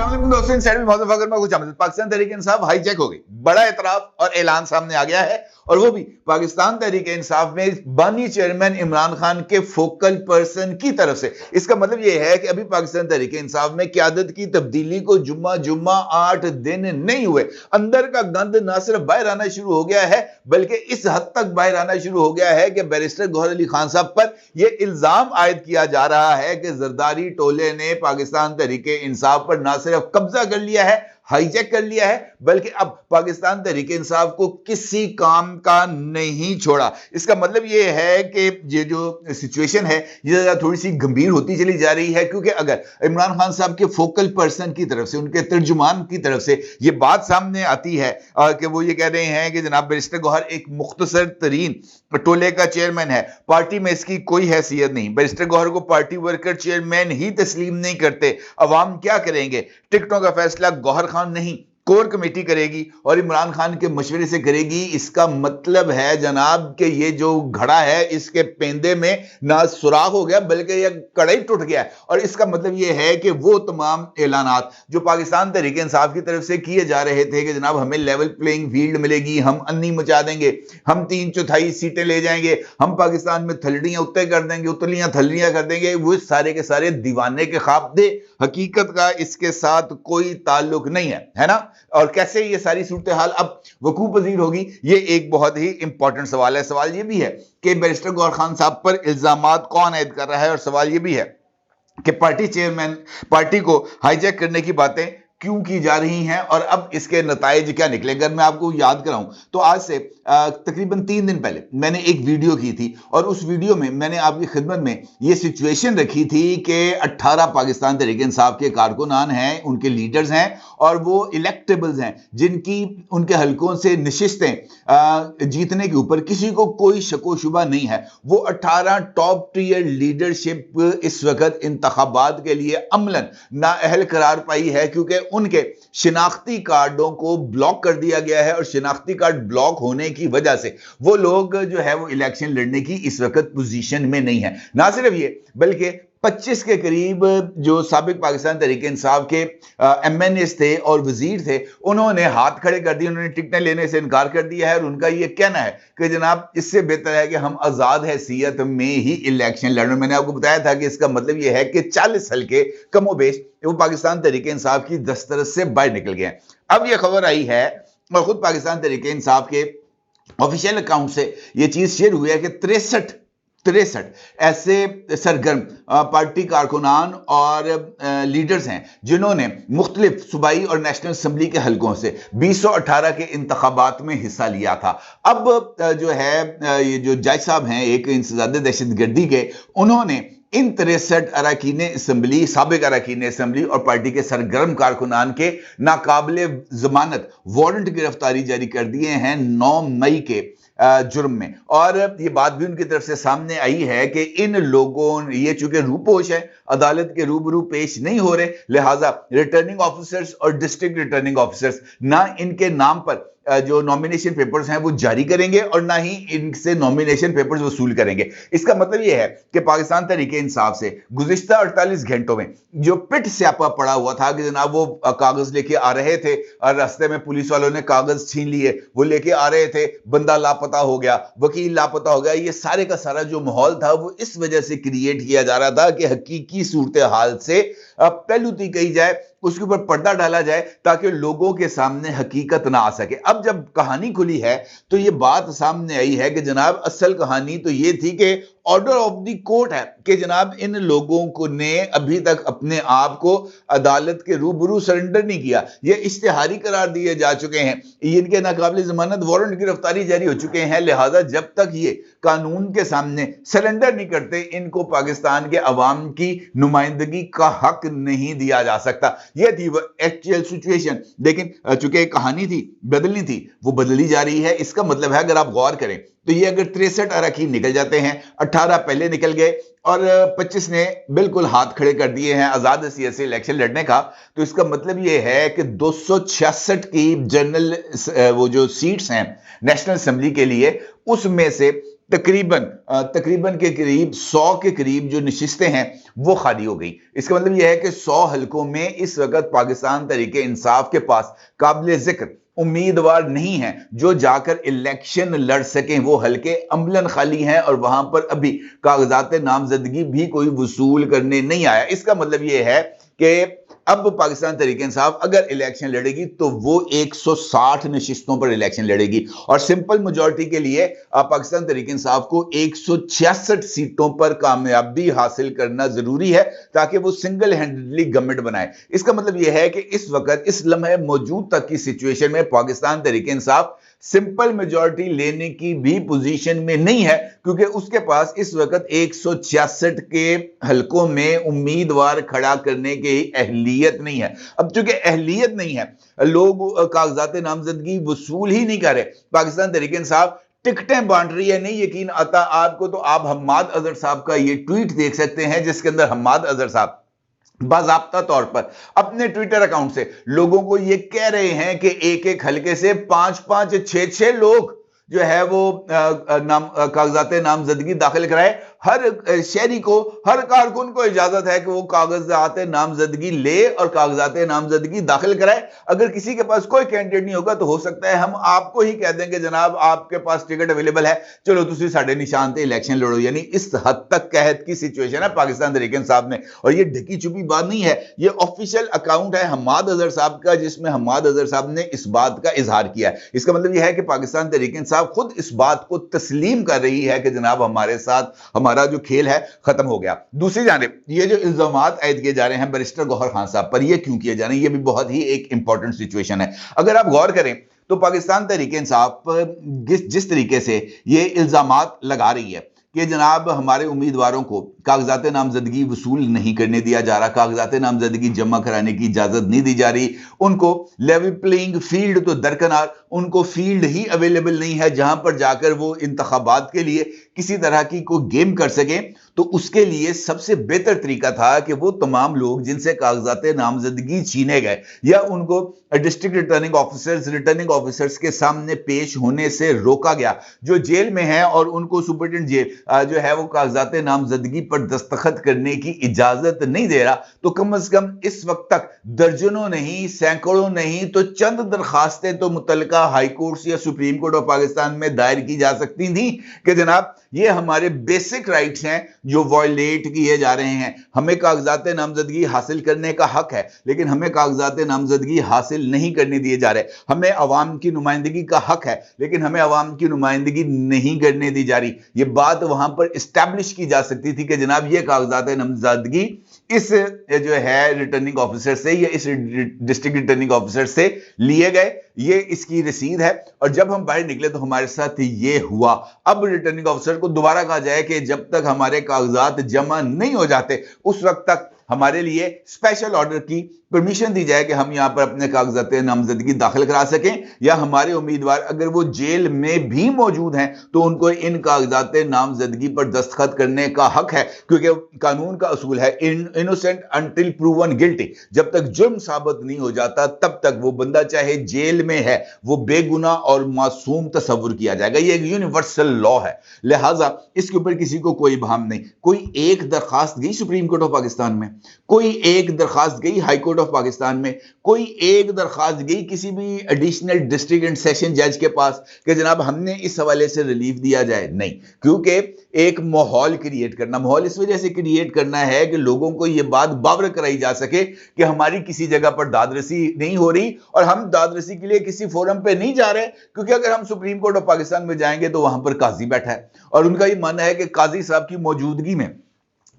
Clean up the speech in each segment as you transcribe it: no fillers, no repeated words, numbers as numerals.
अस्सलाम दोस्तों, इन साइड में मौजूद अगर मैं कुछ पाकिस्तान तहरीक इंसाफ हाईजैक हो गई, बड़ा एतराफ और ऐलान सामने आ गया है, और वो भी पाकिस्तान तहरीक इंसाफ में बानी चेयरमैन इमरान खान के फोकल पर्सन की तरफ से। इसका मतलब यह है कि अभी पाकिस्तान तहरीक इंसाफ में क़यादत की तब्दीली को जुम्मा 8 दिन नहीं हुए, अंदर का गंद ना सिर्फ बाहर आना शुरू हो गया है बल्कि इस हद तक बाहर आना शुरू हो गया है कि बैरिस्टर गौहर अली खान साहब पर यह इल्जाम आयद किया जा रहा है कि जरदारी टोले ने पाकिस्तान तहरीक इंसाफ पर ना सिर्फ कब्जा कर लिया है, हाईजैक कर लिया है, बल्कि अब पाकिस्तान तहरीक इंसाफ को किसी काम का नहीं छोड़ा। इसका मतलब यह है कि ये जो सिचुएशन है ये थोड़ी सी गंभीर होती चली जा रही है, क्योंकि अगर इमरान खान साहब के फोकल पर्सन की तरफ से, उनके तर्जुमान की तरफ से ये बात सामने आती है कि वो ये कह रहे हैं कि जनाब बैरिस्टर गौहर एक मुख्तसर तरीन टोले का चेयरमैन है, पार्टी में इसकी कोई हैसियत नहीं, बैरिस्टर गौहर को पार्टी वर्कर चेयरमैन ही तस्लीम नहीं करते, अवाम क्या करेंगे, टिकटों का फैसला गौहर खान नहीं कोर कमेटी करेगी और इमरान खान के मशवरे से करेगी। इसका मतलब है जनाब कि ये जो घड़ा है इसके पेंदे में ना सुराख हो गया बल्कि ये कड़ाई टूट गया है। और इसका मतलब ये है कि वो तमाम ऐलानात जो पाकिस्तान तहरीक इंसाफ की तरफ से किए जा रहे थे कि जनाब हमें लेवल प्लेइंग फील्ड मिलेगी, हम अन्नी मचा देंगे, हम 3/4 सीटें ले जाएंगे, हम पाकिस्तान में थलड़ियां उत्ते कर देंगे, उतलियां थलड़ियां कर देंगे, वो सारे के सारे दीवाने के ख्वाब थे। हकीकत का इसके साथ कोई ताल्लुक नहीं है ना। और कैसे ये सारी सूरत हाल अब वकूअ पजीर होगी, ये एक बहुत ही इंपॉर्टेंट सवाल है। सवाल ये भी है कि बैरिस्टर गौहर खान साहब पर इल्जामात कौन ऐड कर रहा है, और सवाल ये भी है कि पार्टी चेयरमैन, पार्टी को हाईजैक करने की बातें क्यों की जा रही हैं और अब इसके नताइज क्या निकले। अगर मैं आपको याद कराऊं तो आज से तकरीबन 3 दिन पहले मैंने एक वीडियो की थी और उस वीडियो में मैंने आपकी खिदमत में ये सिचुएशन रखी थी कि 18 पाकिस्तान तहरीक इंसाफ के कारकुनान हैं, उनके लीडर्स हैं और वो इलेक्टेबल्स हैं जिनकी उनके हलकों से नशिस्तें जीतने के ऊपर किसी को कोई शको शुबा नहीं है। वो 18 टॉप टीयर लीडरशिप इस वक्त इंतखाबात के लिए अमलन नाअहल करार पाई है, क्योंकि उनके शिनाख्ती कार्डों को ब्लॉक कर दिया गया है और शिनाख्ती कार्ड ब्लॉक होने की वजह से वो लोग जो है वो इलेक्शन लड़ने की इस वक्त पोजीशन में नहीं है। ना सिर्फ ये बल्कि 25 के करीब जो साबिक पाकिस्तान तहरीक इंसाफ के MNAs थे और वजीर थे, उन्होंने हाथ खड़े कर दिए, उन्होंने टिकटें लेने से इनकार कर दिया है और उनका यह कहना है कि जनाब इससे बेहतर है कि हम आजाद हैसियत में ही इलेक्शन लड़ें। मैंने आपको बताया था कि इसका मतलब यह है कि 40 हल्के कमोबेश वो पाकिस्तान तहरीक इंसाफ की दस्तरस से बाहर निकल गए। अब यह खबर आई है और खुद पाकिस्तान तहरीक इंसाफ के ऑफिशियल अकाउंट से यह चीज शेयर हुई है कि 63 ऐसे सरगर्म पार्टी कारकुनान और लीडर्स हैं जिन्होंने मुख्तलिफ सूबाई और नेशनल असम्बली के हलकों से 2018 के इंतखाबात में हिस्सा लिया था। अब जो है ये जो जज साहब हैं एक इंसदादे दहशतगर्दी के, उन्होंने इन 63 अरकान असम्बली, साबिक अरकान असम्बली और पार्टी के सरगर्म कारकुनान के नाकाबिले जमानत वारंट गिरफ्तारी जारी कर दिए हैं 9 मई के जुर्म में। और ये बात भी उनकी तरफ से सामने आई है कि इन लोगों, ये चूंकि रूपोश है, अदालत के रूबरू पेश नहीं हो रहे, लिहाजा रिटर्निंग ऑफिसर्स और डिस्ट्रिक्ट रिटर्निंग ऑफिसर्स ना इनके नाम पर जो नॉमिनेशन पेपर्स हैं वो जारी करेंगे और ना ही इनसे नॉमिनेशन पेपर्स वसूल करेंगे। इसका मतलब यह है कि पाकिस्तान तहरीक इंसाफ से गुज़िश्ता 48 घंटों में जो पिट स्यापा पड़ा हुआ था कि जनाब वो कागज लेके आ रहे थे और रास्ते में पुलिस वालों ने कागज छीन लिए, वो लेके आ रहे थे, बंदा लापता हो गया, वकील लापता हो गया, ये सारे का सारा जो माहौल था वो इस वजह से क्रिएट किया जा रहा था कि हकीकी सूरत हाल से पहलूती कही जाए, उसके ऊपर पर्दा डाला जाए ताकि लोगों के सामने हकीकत ना आ सके। अब जब कहानी खुली है तो ये बात सामने आई है कि जनाब असल कहानी तो ये थी कि ऑर्डर ऑफ द कोर्ट है कि जनाब इन लोगों को ने अभी तक अपने आप को अदालत के रूबरू सरेंडर नहीं किया, ये इश्तिहारी करार दिए जा चुके हैं, इनके नाकाबिल जमानत वारंट गिरफ्तारी जारी हो चुके हैं। लिहाजा जब तक ये कानून के सामने सरेंडर नहीं करते इनको पाकिस्तान के अवाम की नुमाइंदगी का हक नहीं दिया जा सकता। यह थी वो एक्चुअल सिचुएशन। लेकिन चूंकि कहानी थी बदलनी थी, वो बदली जा रही है। इसका मतलब है अगर आप गौर करें तो ये अगर 63 अरकान निकल जाते हैं, 18 पहले निकल गए और 25 ने बिल्कुल हाथ खड़े कर दिए हैं आजाद हैसियत से इलेक्शन लड़ने का, तो इसका मतलब ये है कि 266 की जनरल वो जो सीट्स हैं नेशनल असेंबली के लिए, उसमें से तकरीबन के करीब 100 के करीब जो नशिस्तें हैं वो खाली हो गई। इसका मतलब यह है कि 100 हलकों में इस वक्त पाकिस्तान तहरीके इंसाफ के पास काबिल जिक्र उम्मीदवार नहीं है जो जाकर इलेक्शन लड़ सकें। वो हलके अमलन खाली हैं और वहां पर अभी कागजात नामजदगी भी कोई वसूल करने नहीं आया। इसका मतलब यह है कि अब पाकिस्तान तहरीक इंसाफ अगर इलेक्शन लड़ेगी तो वो 160 नशिस्तों पर इलेक्शन लड़ेगी और सिंपल मेजॉरिटी के लिए पाकिस्तान तहरीक इंसाफ को 166 सीटों पर कामयाबी हासिल करना जरूरी है ताकि वो सिंगल हैंडेडली गवर्नमेंट बनाए। इसका मतलब यह है कि इस वक्त इस लम्हे मौजूद तक की सिचुएशन में पाकिस्तान तहरीक इंसाफ सिंपल मेजॉरिटी लेने की भी पोजीशन में नहीं है क्योंकि उसके पास इस वक्त 166 के हलकों में उम्मीदवार खड़ा करने की अहलियत नहीं है। अब चूंकि अहलियत नहीं है, लोग कागजात नामजदगी वसूल ही नहीं कर रहे, पाकिस्तान तहरीक इंसाफ टिकटें बांट रही है। नहीं यकीन आता आपको तो आप हम्माद अजहर साहब का ये ट्वीट देख सकते हैं जिसके अंदर हम्माद अजहर साहब बाज़ाब्ता तौर पर अपने ट्विटर अकाउंट से लोगों को यह कह रहे हैं कि एक एक हलके से 5-5, 6-6 लोग जो है वो कागजात नामजदगी दाखिल कराए। हर शहरी को, हर कारकुन को इजाजत है कि वो कागजात नामजदगी ले और कागजात नामजदगी दाखिल कराए। अगर किसी के पास कोई कैंडिडेट नहीं होगा तो हो सकता है हम आपको ही कह देंगे जनाब आपके पास टिकट अवेलेबल है, चलो तुसी साडे निशान ते इलेक्शन लड़ो। यानी इस हद तक कहत की सिचुएशन है पाकिस्तान तहरीक इंसाफ में। और ये ढकी छुपी बात नहीं है, ये ऑफिशियल अकाउंट है हम्माद अजहर साहब का जिसमें हम्माद अजहर साहब ने इस बात का इजहार किया है। इसका मतलब यह है कि पाकिस्तान तहरीक इंसाफ खुद इस बात को तस्लीम कर रही है कि जनाब हमारे साथ हमारा जो खेल है खत्म हो गया। दूसरी जानिब ये जो इल्जामात आयद किए जा रहे हैं बैरिस्टर गौहर खान साहब पर, ये क्यों किए जा रहे हैं, ये भी बहुत ही एक इंपॉर्टेंट सिचुएशन है। अगर आप गौर करें तो पाकिस्तान तहरीक इंसाफ जिस तरीके से ये इल्जामात लगा रही है कि जनाब हमारे उम्मीदवारों को कागजात नामजदगी वसूल नहीं करने दिया जा रहा, कागजात नामजदगी जमा कराने की इजाजत नहीं दी जा रही, उनको लेवल प्लेइंग फील्ड तो दरकनार, उनको फील्ड ही अवेलेबल नहीं है जहां पर जाकर वो इंतखाबात के लिए किसी तरह की कोई गेम कर सके। तो उसके लिए सबसे बेहतर तरीका था कि वो तमाम लोग जिनसे कागजात नामजदगी छीने गए या उनको डिस्ट्रिक्ट रिटर्निंग ऑफिसर्स के सामने पेश होने से रोका गया, जो जेल में है और उनको सुपरिटेंडेंट जेल जो है वो कागजात नामजदगी पर दस्तखत करने की इजाजत नहीं दे रहा, तो कम से कम इस वक्त तक दर्जनों नहीं, सैकड़ों नहीं तो चंद दरखास्तें तो मुतल्लिका हाई कोर्ट या सुप्रीम कोर्ट ऑफ पाकिस्तान में दायर की जा सकती थी कि जनाब ये हमारे बेसिक राइट्स हैं जो वायलेट किए जा रहे हैं। हमें कागजात नामजदगी हासिल करने का हक है लेकिन हमें कागजात नामजदगी हासिल नहीं करने दिए जा रहे। हमें अवाम की नुमाइंदगी का हक है लेकिन हमें अवाम की नुमाइंदगी नहीं करने दी जा रही। ये बात वहां पर इस्टेब्लिश की जा सकती थी कि जनाब ये कागजात नामजदगी इस जो है रिटर्निंग ऑफिसर से या इस डिस्ट्रिक्ट रिटर्निंग ऑफिसर से लिए गए, ये इसकी रसीद है। और जब हम बाहर निकले तो हमारे साथ ये हुआ। अब रिटर्निंग ऑफिसर को दोबारा कहा जाए कि जब तक हमारे कागजात जमा नहीं हो जाते उस वक्त तक हमारे लिए स्पेशल ऑर्डर की परमिशन दी जाए कि हम यहां पर अपने कागजात नामजदगी दाखिल करा सकें, या हमारे उम्मीदवार अगर वो जेल में भी मौजूद हैं तो उनको इन कागजात नामजदगी पर दस्तखत करने का हक है, क्योंकि कानून का असूल है इनोसेंट अंटिल प्रूवन गिल्टी। जब तक जुर्म साबित नहीं हो जाता तब तक वो बंदा चाहे जेल में है वो बेगुनाह और मासूम तस्वुर किया जाएगा। ये एक यूनिवर्सल लॉ है, लिहाजा इसके ऊपर किसी को कोई इबाहम नहीं। कोई एक दरखास्त गई सुप्रीम कोर्ट ऑफ पाकिस्तान में, कोई एक दरखास्त गई हाई कोर्ट ऑफ पाकिस्तान में, कोई एक दरखास्त गई किसी भी एडिशनल डिस्ट्रिक्ट एंड सेशन जज के पास कि जनाब हमने इस हवाले से रिलीफ दिया जाए? नहीं, क्योंकि एक माहौल क्रिएट करना, माहौल इस वजह से क्रिएट करना है कि लोगों को यह बात बावर कराई जा सके कि हमारी किसी जगह पर दादरसी नहीं हो रही और हम दादरसी के लिए किसी फोरम पे नहीं जा रहे, क्योंकि अगर हम सुप्रीम कोर्ट ऑफ पाकिस्तान में जाएंगे तो वहां पर काजी बैठा है और उनका यह मानना है कि काजी साहब की मौजूदगी में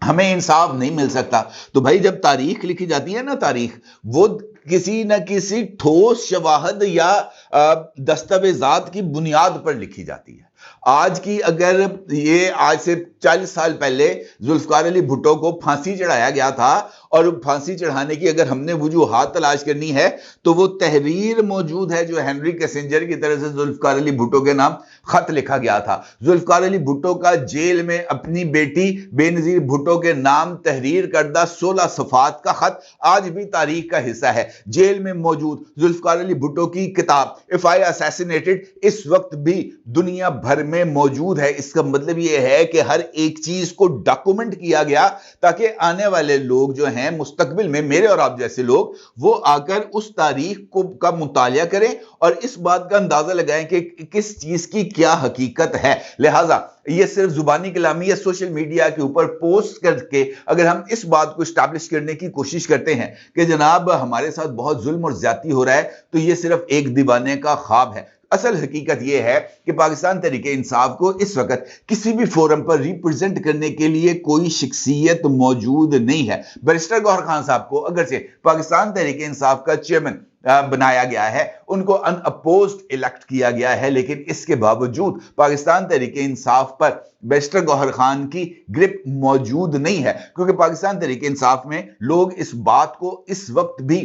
हमें इंसाफ नहीं मिल सकता। तो भाई जब तारीख लिखी जाती है ना, तारीख वो किसी न किसी ठोस शवाहद या दस्तावेजात की बुनियाद पर लिखी जाती है। आज की अगर ये आज से 40 साल पहले जुल्फकार अली भुट्टो को फांसी चढ़ाया गया था और फांसी चढ़ाने की अगर हमने वजूहात तलाश करनी है तो वो तहरीर मौजूद है जो हेनरी किसिंजर की तरह से जुल्फकार अली भुट्टो के नाम خط لکھا گیا تھا۔ ذوالفقار علی بھٹو کا جیل میں اپنی بیٹی بے نظیر بھٹو کے نام تحریر کردہ 16 صفحات کا خط آج بھی تاریخ کا حصہ ہے۔ جیل میں موجود ذوالفقار علی بھٹو کی کتاب اف آئی اسیسینیٹڈ اس وقت بھی دنیا بھر میں موجود ہے۔ اس کا مطلب یہ ہے کہ ہر ایک چیز کو ڈاکومنٹ کیا گیا تاکہ آنے والے لوگ جو ہیں مستقبل میں میرے اور آپ جیسے لوگ وہ آ کر اس تاریخ کا مطالعہ کریں اور اس بات کا اندازہ لگائیں کہ کس چیز کی کیا حقیقت ہے۔ لہٰذا یہ صرف زبانی کلامی یا سوشل میڈیا کے اوپر پوسٹ کر کے اگر ہم اس بات کو اسٹیبلش کرنے کی کوشش کرتے ہیں کہ جناب ہمارے ساتھ بہت ظلم اور زیادتی ہو رہا ہے تو یہ صرف ایک دیوانے کا خواب ہے۔ اصل حقیقت یہ ہے کہ پاکستان تحریک انصاف کو اس وقت کسی بھی فورم پر ریپرزینٹ کرنے کے لیے کوئی شخصیت موجود نہیں ہے۔ بیرسٹر گوہر خان صاحب کو اگرچہ پاکستان تحریک انصاف کا چیئرمین بنایا گیا ہے، ان کو ان اپوزڈ الیکٹ کیا گیا ہے، لیکن اس کے باوجود پاکستان تحریک انصاف پر بیرسٹر گوہر خان کی گرپ موجود نہیں ہے، کیونکہ پاکستان تحریک انصاف میں لوگ اس بات کو اس وقت بھی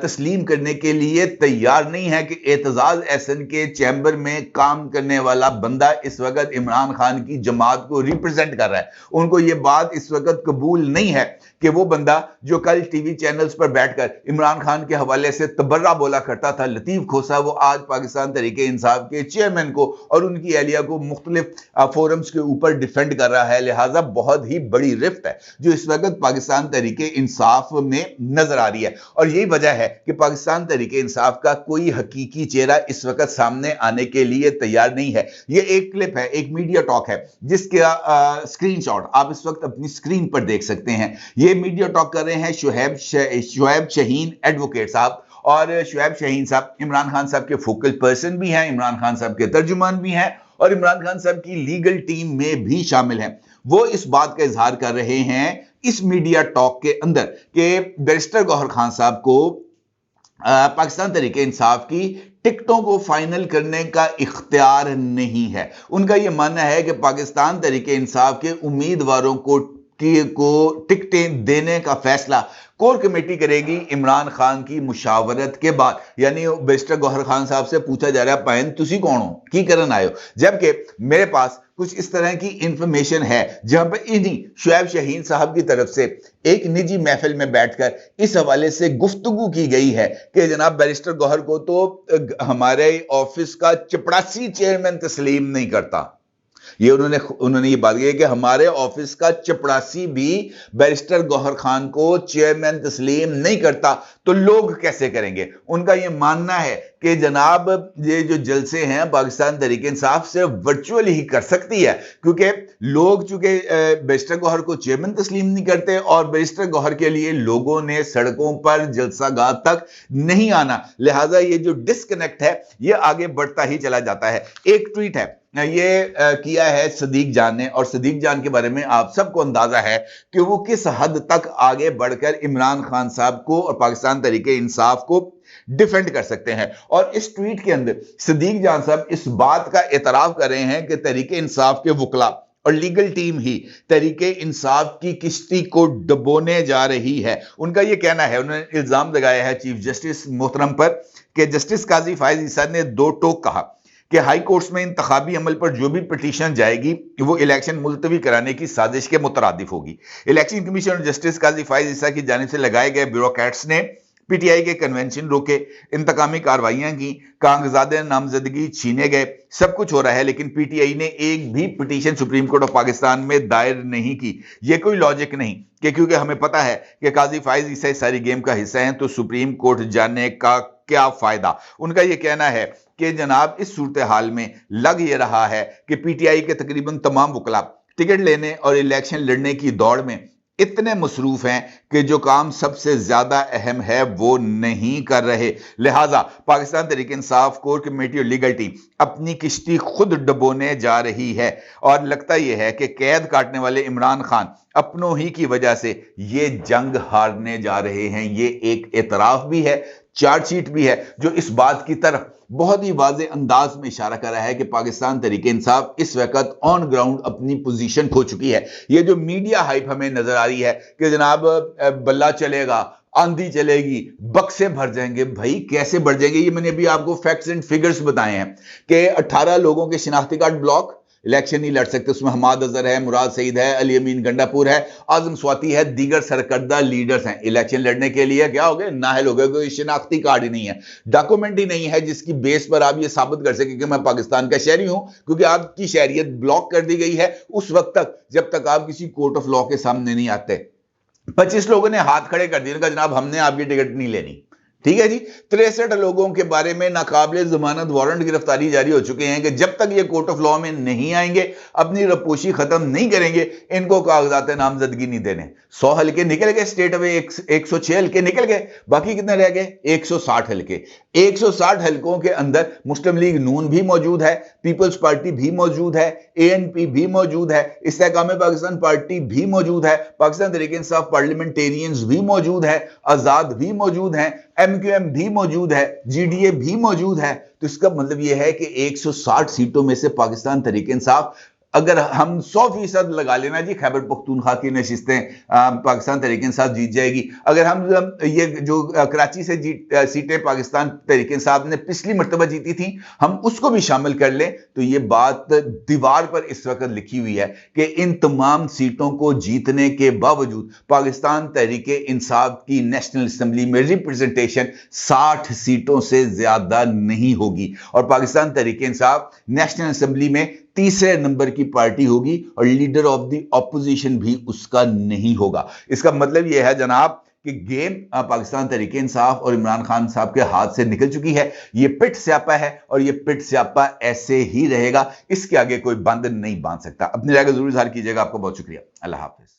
تسلیم کرنے کے لیے تیار نہیں ہے کہ اعتزاز احسن کے چیمبر میں کام کرنے والا بندہ اس وقت عمران خان کی جماعت کو ریپرزینٹ کر رہا ہے۔ ان کو یہ بات اس وقت قبول نہیں ہے کہ وہ بندہ جو کل ٹی وی چینلز پر بیٹھ کر عمران خان کے حوالے سے تبرہ بولا کرتا تھا، لطیف کھوسا، وہ آج پاکستان تحریک انصاف کے چیئرمین کو اور ان کی اہلیہ کو مختلف فورمز کے اوپر ڈیفینڈ کر رہا ہے۔ لہٰذا بہت ہی بڑی رفت ہے جو اس وقت پاکستان تحریک انصاف میں نظر آ رہی ہے، اور یہی وجہ ہے کہ پاکستان تحریک انصاف کا کوئی حقیقی چہرہ اس وقت سامنے آنے کے لیے تیار نہیں ہے۔ یہ ایک کلپ ہے، ایک میڈیا ٹاک ہے جس کا اسکرین شاٹ آپ اس وقت اپنی اسکرین پر دیکھ سکتے ہیں۔ یہ میڈیا ٹاک کر رہے ہیں شعیب شہین ایڈوکیٹ صاحب، اور شعیب شہین صاحب عمران خان صاحب کے فوکل پرسن بھی ہیں، عمران خان صاحب کے ترجمان بھی ہیں، اور عمران خان صاحب کی لیگل ٹیم میں بھی شامل ہیں۔ وہ اس بات کا اظہار کر رہے ہیں اس میڈیا ٹاک کے اندر کہ بیرسٹر گوہر خان صاحب کو پاکستان تحریک انصاف کی ٹکٹوں کو فائنل کرنے کا اختیار نہیں ہے۔ ان کا یہ ماننا ہے کہ پاکستان تحریک انصاف کے امیدواروں کو ٹکٹیں دینے کا فیصلہ کور کمیٹی کرے گی عمران خان کی مشاورت کے بعد۔ یعنی بیرسٹر گوہر خان صاحب سے پوچھا جا رہا ہے پائن تسی کون ہو کی کرن آئے ہو، جبکہ میرے پاس کچھ اس طرح کی انفارمیشن ہے جہاں پہ انہی شعیب شہین صاحب کی طرف سے ایک نجی محفل میں بیٹھ کر اس حوالے سے گفتگو کی گئی ہے کہ جناب بیرسٹر گوہر کو تو ہمارے آفس کا چپڑاسی چیئرمین تسلیم نہیں کرتا۔ یہ انہوں نے یہ بات کی کہ ہمارے آفس کا چپڑاسی بھی بیرسٹر گوہر خان کو چیئرمین تسلیم نہیں کرتا، تو لوگ کیسے کریں گے؟ ان کا یہ ماننا ہے کہ جناب یہ جو جلسے ہیں پاکستان تحریک انصاف سے ورچولی ہی کر سکتی ہے، کیونکہ لوگ چونکہ بیرسٹر گوہر کو چیئرمین تسلیم نہیں کرتے اور بیرسٹر گوہر کے لیے لوگوں نے سڑکوں پر جلسہ گاہ تک نہیں آنا، لہٰذا یہ جو ڈسکنیکٹ ہے یہ آگے بڑھتا ہی چلا جاتا ہے۔ ایک ٹویٹ ہے یہ کیا ہے صدیق جان نے، اور صدیق جان کے بارے میں آپ سب کو اندازہ ہے کہ وہ کس حد تک آگے بڑھ کر عمران خان صاحب کو اور پاکستان تحریک انصاف کو ڈیفینڈ کر سکتے ہیں۔ اور اس ٹویٹ کے اندر صدیق جان صاحب اس بات کا اعتراف کر رہے ہیں کہ تحریک انصاف کے وکلاء اور لیگل ٹیم ہی تحریک انصاف کی کشتی کو ڈبونے جا رہی ہے۔ ان کا یہ کہنا ہے، انہوں نے الزام لگایا ہے چیف جسٹس محترم پر کہ جسٹس قاضی فائز عیسیٰ نے دو ٹوک کہا کہ ہائی کورٹس میں انتخابی عمل پر جو بھی پٹیشن جائے گی وہ الیکشن ملتوی کرانے کی سازش کے مترادف ہوگی۔ الیکشن کمیشن اور جسٹس قاضی فائز عیسیٰ کی جانب سے لگائے گئے بیوروکریٹس نے پی ٹی آئی کے کنونشن روکے، انتقامی کاروائیاں کی، کاغذات نامزدگی چھینے گئے، سب کچھ ہو رہا ہے، لیکن پی ٹی آئی نے ایک بھی petition supreme court of Pakistan میں دائر نہیں کی۔ یہ کوئی لاجک نہیں کہ کیونکہ ہمیں پتا ہے کہ قاضی فائز عیسیٰ ساری گیم کا حصہ ہیں تو سپریم کورٹ جانے کا کیا فائدہ۔ ان کا یہ کہنا ہے کہ جناب اس صورتحال میں لگ یہ رہا ہے کہ پی ٹی آئی کے تقریباً تمام وکلاء ٹکٹ لینے اور الیکشن لڑنے کی دوڑ میں اتنے مصروف ہیں کہ جو کام سب سے زیادہ اہم ہے وہ نہیں کر رہے، لہٰذا پاکستان تحریک انصاف کور کمیٹی اور لیگل ٹیم اپنی کشتی خود ڈبونے جا رہی ہے۔ اور لگتا یہ ہے کہ قید کاٹنے والے عمران خان اپنوں ہی کی وجہ سے یہ جنگ ہارنے جا رہے ہیں۔ یہ ایک اعتراف بھی ہے، चार्ज शीट भी है जो इस बात की तरफ बहुत ही वाज़ेह अंदाज में इशारा कर रहा है कि पाकिस्तान तहरीक इंसाफ इस वक्त ऑन ग्राउंड अपनी पोजीशन खो चुकी है। ये जो मीडिया हाइप हमें नजर आ रही है कि जनाब बल्ला चलेगा, आंधी चलेगी, बक्से भर जाएंगे, भाई कैसे भर जाएंगे? ये मैंने अभी आपको फैक्ट्स एंड फिगर्स बताए हैं कि 18 लोगों के शिनाख्ती कार्ड ब्लॉक, इलेक्शन नहीं लड़ सकते। उसमें हमाद अजहर है, मुराद सईद है, अली अमीन गंडापुर है, आजम स्वाति है, दीगर सरकर्दा लीडर्स हैं। इलेक्शन लड़ने के लिए क्या हो गए? नाहल हो गए, कोई शिनाख्ती कार्ड ही नहीं है, डॉक्यूमेंट ही नहीं है जिसकी बेस पर आप ये साबित कर सके कि मैं पाकिस्तान का शहरी हूं, क्योंकि आपकी शहरियत ब्लॉक कर दी गई है उस वक्त तक जब तक आप किसी कोर्ट ऑफ लॉ के सामने नहीं आते। 25 लोगों ने हाथ खड़े कर दिए, जनाब हमने आपकी टिकट नहीं लेनी। ठीक है जी। 63 लोगों के बारे में नाकाबिले जमानत वारंट गिरफ्तारी जारी हो चुके हैं कि जब तक ये कोर्ट ऑफ लॉ में नहीं आएंगे, अपनी रपोशी खत्म नहीं करेंगे, इनको कागजात नामजदगी नहीं देने। 100 हल्के निकल गए स्टेट में, 106 हल्के निकल गए, बाकी कितने रह गए? 160 हल्के। 160 हल्कों के अंदर मुस्लिम लीग नून भी मौजूद है, पीपल्स पार्टी भी मौजूद है, ANP भी मौजूद है, इस्तेहकाम पाकिस्तान पार्टी भी मौजूद है, पाकिस्तान तहरीक इंसाफ पार्लियामेंटेरियंस भी मौजूद है, आजाद भी मौजूद है, MQM भी मौजूद है, GDA भी मौजूद है। तो इसका मतलब यह है कि 160 सीटों में से पाकिस्तान तहरीक इंसाफ, अगर हम 100% लगा लेना जी, खैबर पख्तूनख्वा की नशिस्तें पाकिस्तान तहरीक इंसाफ जीत जाएगी। अगर हम ये जो कराची से सीटें पाकिस्तान तहरीक इंसाफ ने पिछली मर्तबा जीती थी, हम उसको भी शामिल कर लें, तो ये बात दीवार पर इस वक्त लिखी हुई है कि इन तमाम सीटों को जीतने के बावजूद पाकिस्तान तहरीक इंसाफ की नेशनल असेंबली में रिप्रेजेंटेशन 60 सीटों से ज्यादा नहीं होगी, और पाकिस्तान तहरीक इंसाफ नेशनल असेंबली में तीसरे नंबर की पार्टी होगी और लीडर ऑफ द ऑपोजिशन भी उसका नहीं होगा। इसका मतलब यह है जनाब कि गेम पाकिस्तान तहरीक इंसाफ और इमरान खान साहब के हाथ से निकल चुकी है। ये पिट स्यापा है और ये पिट स्यापा ऐसे ही रहेगा, इसके आगे कोई बंद नहीं बांध सकता। अपनी राय को जरूर इज़हार कीजिएगा। आपको बहुत शुक्रिया। अल्लाह हाफिज।